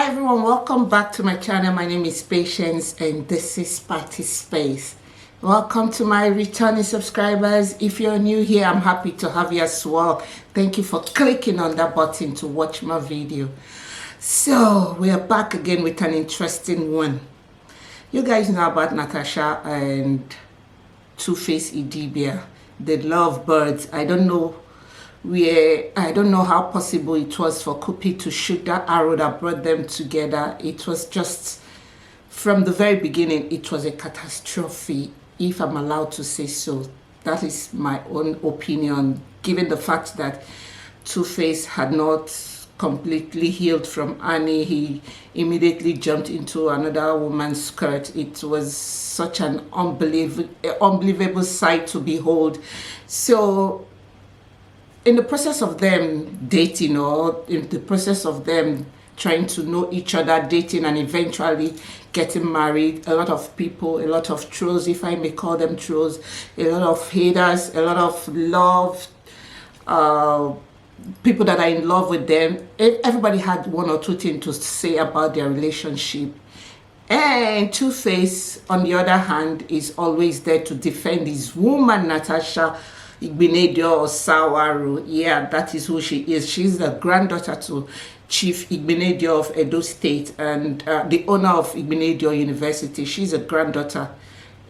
Hi everyone, welcome back to my channel. My name is Patience and this is Party Space. Welcome to my returning subscribers. If you're new here, I'm happy to have you as well. Thank you for clicking on that button to watch my video. So we are back again with an interesting one. You guys know about Natasha and Two-Face Idibia, the lovebirds. I don't know how possible it was for Kupi to shoot that arrow that brought them together. It was just, from the very beginning, it was a catastrophe, if I'm allowed to say so. That is my own opinion, given the fact that Two-Face had not completely healed from Annie. He immediately jumped into another woman's skirt. It was such an unbelievable sight to behold. So in the process of them dating, or in the process of them trying to know each other, dating, and eventually getting married, a lot of people, a lot of trolls, if I may call them trolls, a lot of haters, a lot of love, people that are in love with them, everybody had one or two things to say about their relationship. And Two-Face, on the other hand, is always there to defend his woman, Natasha Igbenedion or Sawaru. Yeah, that is who she is. She's the granddaughter to Chief Igbenedion of Edo State and the owner of Igbenedion University. She's a granddaughter,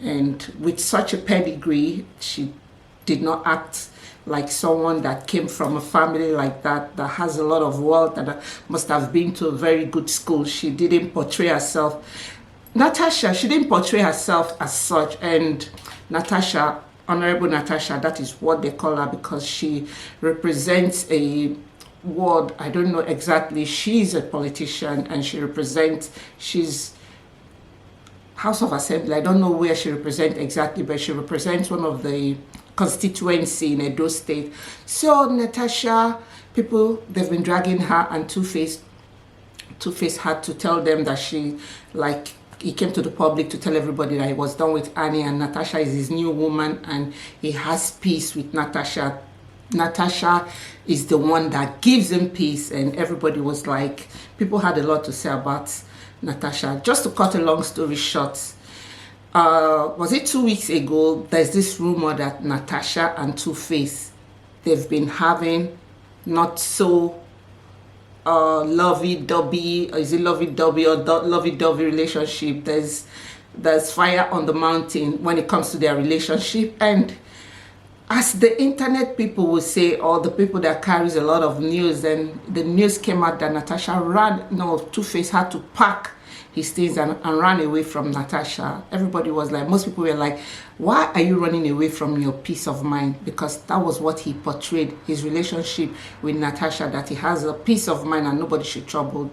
and with such a pedigree, she did not act like someone that came from a family like that has a lot of wealth, that must have been to a very good school. She didn't portray herself. Natasha, she didn't portray herself as such. And Natasha, Honorable Natasha, that is what they call her, because she represents a ward, I don't know exactly. She's a politician and she's House of Assembly. I don't know where she represents exactly, but she represents one of the constituency in Edo State. So Natasha, people, they've been dragging her, and Two-Face had to tell them that he came to the public to tell everybody that he was done with Annie and Natasha is his new woman and he has peace with Natasha. Natasha is the one that gives him peace, and everybody was like, people had a lot to say about Natasha. Just to cut a long story short, was it 2 weeks ago, there's this rumor that Natasha and Two-Face, they've been having not so lovey-dovey, is it lovey-dovey or lovey-dovey relationship. There's fire on the mountain when it comes to their relationship. And as the internet people will say, or the people that carries a lot of news, then the news came out that Two-Face had to pack his things and ran away from Natasha. Everybody was like, most people were like, why are you running away from your peace of mind? Because that was what he portrayed, his relationship with Natasha, that he has a peace of mind and nobody should trouble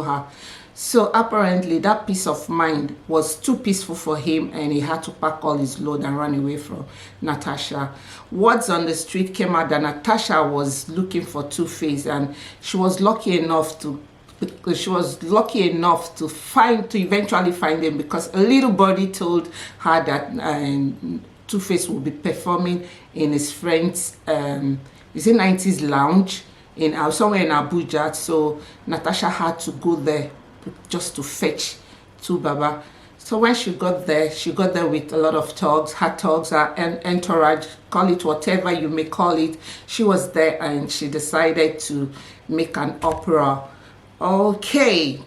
her. So apparently that peace of mind was too peaceful for him, and he had to pack all his load and run away from Natasha. Words on the street came out that Natasha was looking for Two-Face, and she was lucky enough to eventually find him, because a little birdie told her that Two-Face will be performing in his friend's is it 90s lounge in somewhere in Abuja. So Natasha had to go there just to fetch Baba. So when she got there with a lot of thugs, her thugs, her entourage, call it whatever you may call it. She was there and she decided to make an opera. Okay,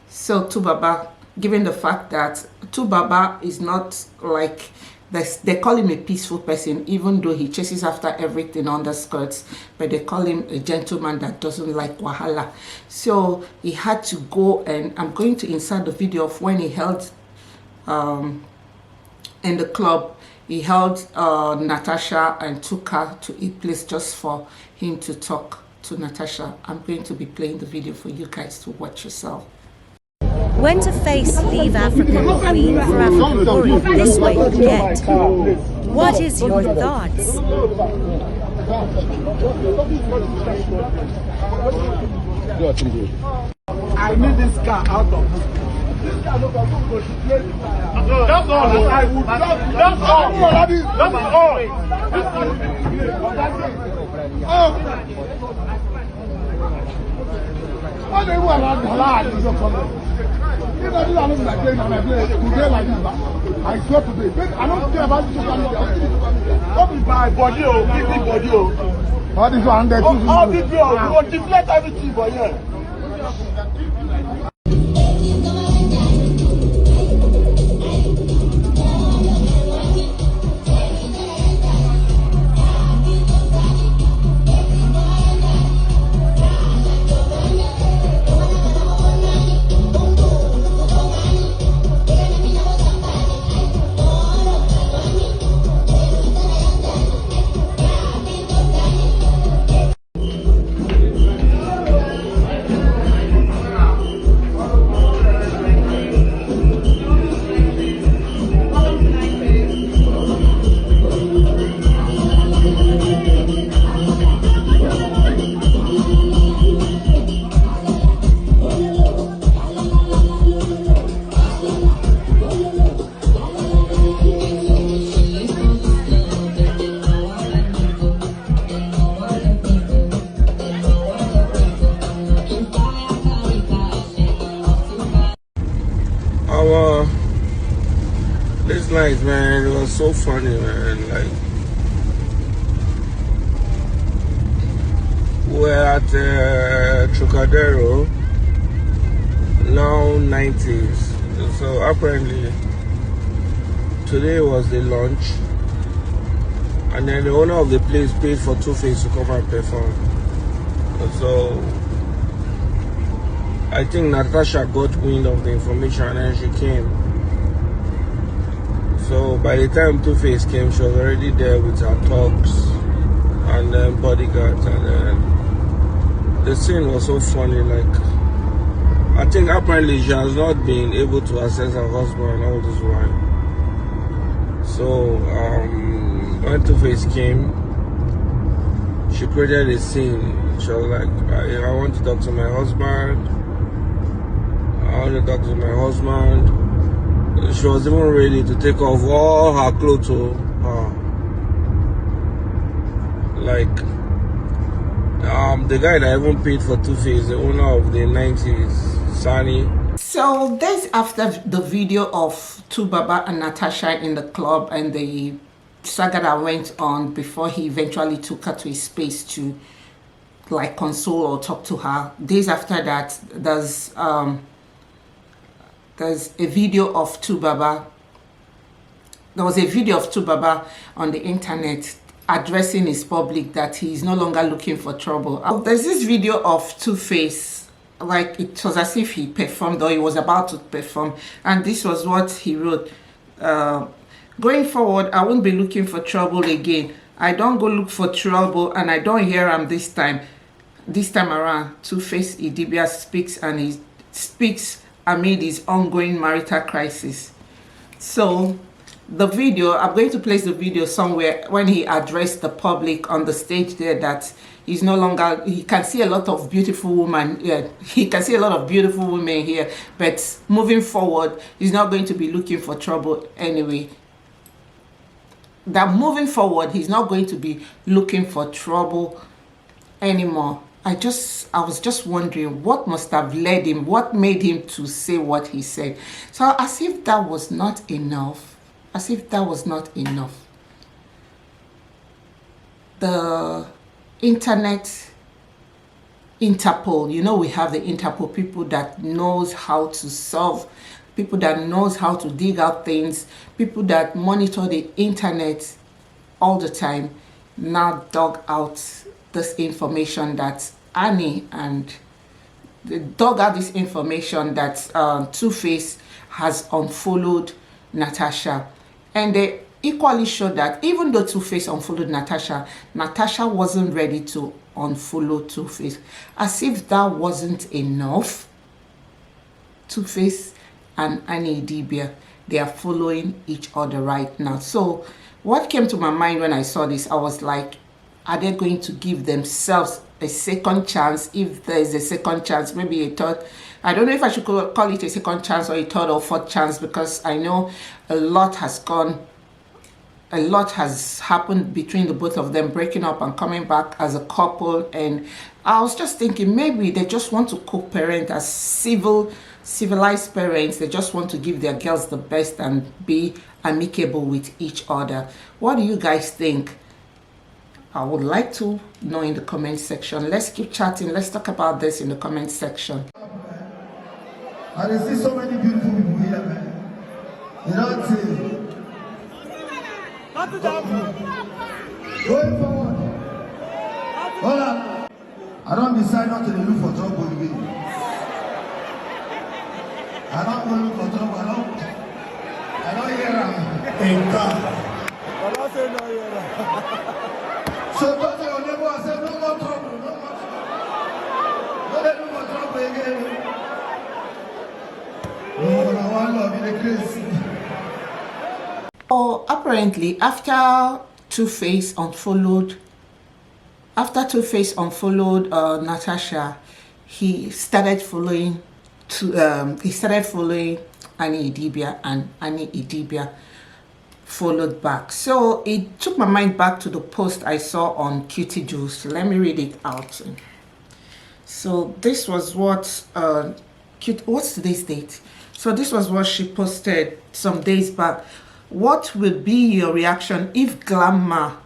so Baba, given the fact that Baba is not like, they call him a peaceful person, even though he chases after everything on the skirts, but they call him a gentleman that doesn't like wahala. So he had to go, and I'm going to insert the video of when he held in the club. He held Natasha and took her to a place just for him to talk to Natasha. I'm going to be playing the video for you guys to watch yourself. When to face leave African queen for African glory, this way you get. What is your thoughts? I need this car out of this car. That's all. I would love. That's all. That's all. they were around halal is your problem. If I do not look like this, today like this, I swear today. I don't care about social media. What is my body, big body? All this one, all this you will deflect everything for you. This night, man, it was so funny, man. Like, we're at Trocadero, now 90s. So apparently, today was the lunch, and then the owner of the place paid for Two-Face to come and perform. So I think Natasha got wind of the information and then she came. So by the time Two-Face came, she was already there with her thugs and then bodyguards, and then the scene was so funny. Like, I think apparently she has not been able to access her husband all this while. So when Two-Face came, she created a scene. She was like, I want to talk to my husband. I want to talk to my husband. She was even ready to take off all her clothes to her. Like, the guy that even paid for Two-Face, the owner of the 90s, Sunny. So days after the video of Baba and Natasha in the club and the saga that went on before he eventually took her to his space to like console or talk to her, days after that, there's a video of Baba. There was a video of Baba on the internet addressing his public that he is no longer looking for trouble. There's this video of Two-Face, like it was as if he performed or he was about to perform, and this was what he wrote. Going forward, I won't be looking for trouble again. I don't go look for trouble and I don't hear him this time. This time around, Two-Face Idibia speaks, and he speaks amid his ongoing marital crisis. So the video, I'm going to place the video somewhere when he addressed the public on the stage there, that he's no longer, he can see a lot of beautiful women, he can see a lot of beautiful women here, but moving forward, he's not going to be looking for trouble anyway. That moving forward, he's not going to be looking for trouble anymore. I was just wondering what must have led him, what made him to say what he said. So as if that was not enough, the internet, Interpol, you know, we have the Interpol, people that knows how to solve, people that knows how to dig out things, people that monitor the internet all the time, now dug out this information that Annie and they dug out this information that Two-Face has unfollowed Natasha, and they equally showed that even though Two-Face unfollowed Natasha, Natasha wasn't ready to unfollow Two-Face. As if that wasn't enough, Two-Face and Annie Idibia, they are following each other right now. So what came to my mind when I saw this, I was like, are they going to give themselves a second chance? If there is a second chance, maybe a third. I don't know if I should call it a second chance or a third or fourth chance, because I know a lot has gone a lot has happened between the both of them, breaking up and coming back as a couple. And I was just thinking maybe they just want to co-parent as civilized parents. They just want to give their girls the best and be amicable with each other. What do you guys think? I would like to know in the comment section. Let's keep chatting. Let's talk about this in the comment section. I see so many beautiful people here, man. You know what I'm saying? Going forward. Hold on. I don't decide not to look for trouble again. I don't go look for trouble. I don't hear them. In God. I don't say no hear. So don't say your neighbor and say no more trouble. No more trouble. Don't let no more trouble again. Oh, I want love in the case. Oh, apparently after Two-Face unfollowed Natasha, he started following Annie Idibia, and Annie Idibia followed back. So it took my mind back to the post I saw on Cutie Juice. Let me read it out. So this was what what's today's date? So this was what she posted some days back. What will be your reaction if Glamour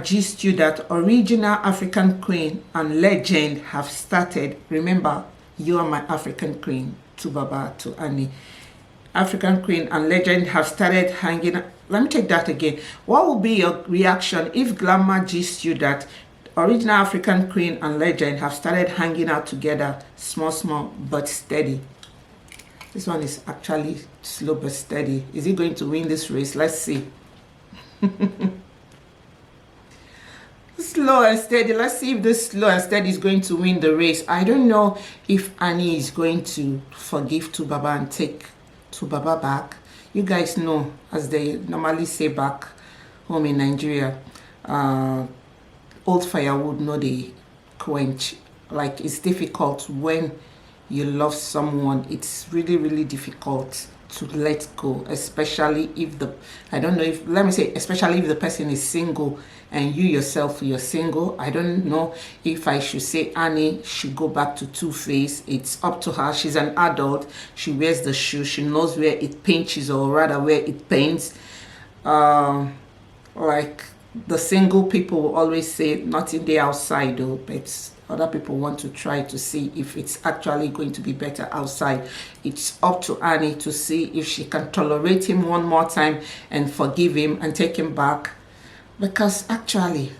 gist you that original African queen and legend have started? Remember, you are my African queen, to Baba, to Annie. African queen and legend have started hanging out. Let me take that again. What will be your reaction if Glamour gist you that original African queen and legend have started hanging out together, small but steady? This one is actually slow but steady. Is he going to win this race? Let's see. Slow and steady. Let's see if this slow and steady is going to win the race. I don't know if Annie is going to forgive Tubaba and take Tubaba back. You guys know, as they normally say back home in Nigeria, old firewood no they quench. Like, it's difficult when you love someone. It's really difficult to let go, especially if especially if the person is single and you yourself, you're single. I don't know if I should say Annie should go back to Two-Face. It's up to her. She's an adult. She wears the shoe. She knows where it pinches, or rather where it pains. Like the single people will always say, nothing there outside though, but other people want to try to see if it's actually going to be better outside. It's up to Annie to see if she can tolerate him one more time and forgive him and take him back. Because actually,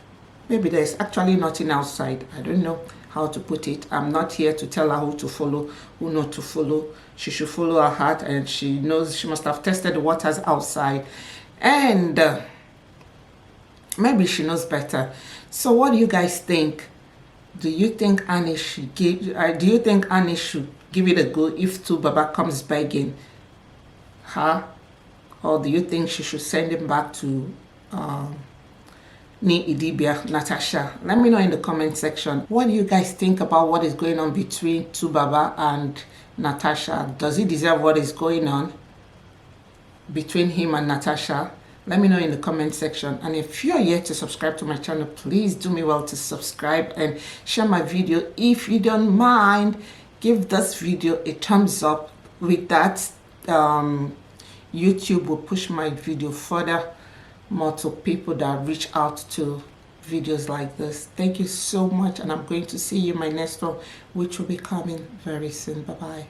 maybe there's actually nothing outside. I don't know how to put it. I'm not here to tell her who to follow, who not to follow. She should follow her heart, and she knows she must have tested the waters outside. And maybe she knows better. So what do you guys think? Do you think Annie should give it a go if Tubaba comes begging her? Or do you think she should send him back to Ni Idibia, Natasha? Let me know in the comment section. What do you guys think about what is going on between Tubaba and Natasha? Does he deserve what is going on between him and Natasha? Let me know in the comment section. And if you're yet to subscribe to my channel, please do me well to subscribe and share my video. If you don't mind, give this video a thumbs up. With that, YouTube will push my video further more to people that reach out to videos like this. Thank you so much, and I'm going to see you in my next one, which will be coming very soon. Bye bye.